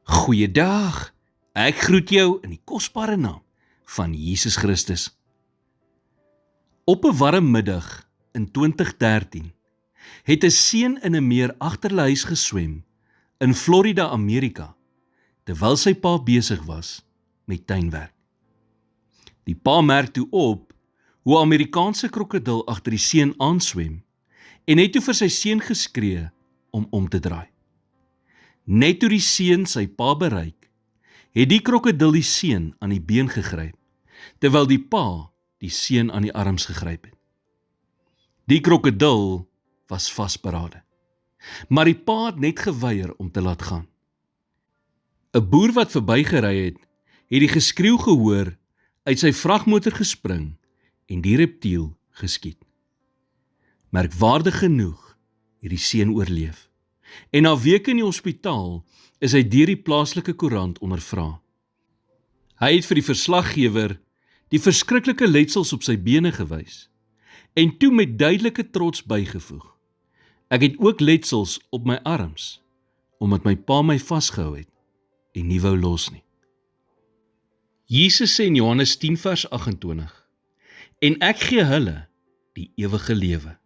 Goeiedag, ek groet jou in die kosbare naam van Jesus Christus. Op 'n warm middag in 2013 het 'n seun in 'n meer agter hulle huis geswem in Florida, Amerika, terwyl sy pa besig was met tuinwerk. Die pa merk toe op hoe 'n Amerikaanse krokodil agter die seun aanswem en het toe vir sy seun geskree om te draai. Net toe die seun sy pa bereik, het die krokodil die seun aan die been gegryp, terwyl die pa die seun aan die arms gegryp het. Die krokodil was vasberade, maar die pa het net geweier om te laat gaan. 'n Boer wat verbygery het die geskreeu gehoor, uit sy vragmotor gespring en die reptiel geskiet. Merkwaardig genoeg het die seun oorleef. En na weke in die hospitaal is hy deur die plaaslike koerant ondervra. Hy het vir die verslaggewer die verskriklike letsels op sy bene gewys en toe met duidelike trots bygevoeg: "Ek het ook letsels op my arms, omdat my pa my vasgehou het en nie wou los nie." Jesus sê in Johannes 10 vers 28: "En ek gee hulle die ewige lewe,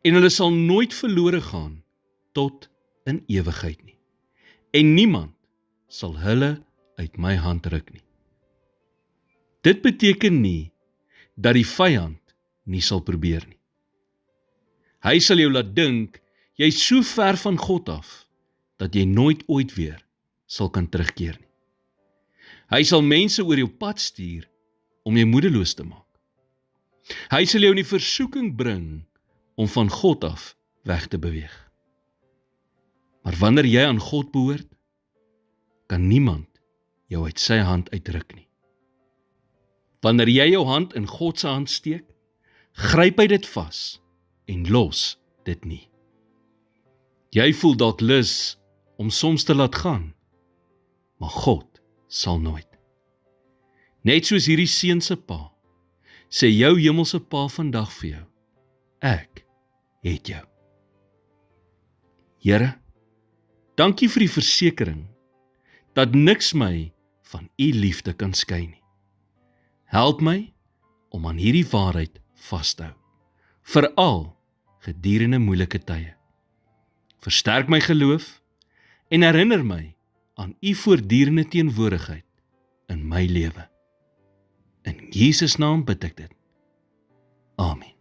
en hulle sal nooit verlore gaan tot in ewigheid nie, en niemand sal hulle uit my hand ruk nie." Dit beteken nie dat die vyand nie sal probeer nie. Hy sal jou laat dink jy is so ver van God af dat jy nooit ooit weer sal kan terugkeer nie. Hy sal mense oor jou pad stuur om jou moedeloos te maak. Hy sal jou in die versoeking bring om van God af weg te beweeg. Maar wanneer jy aan God behoort, kan niemand jou uit sy hand uitruk nie. Wanneer jy jou hand in God se hand steek, gryp hy dit vas en los dit nie. Jy voel dalk lus om soms te laat gaan, maar God sal nooit. Net soos hierdie seun se pa, sê jou hemelse Pa vandag vir jou: ek het jou. Here, dankie vir die versekering dat niks my van u liefde kan skei nie. Help my om aan hierdie waarheid vas te hou, veral gedurende moeilike tye. Versterk my geloof en herinner my aan u voortdurende teenwoordigheid in my lewe. In Jesus naam bid ek dit. Amen.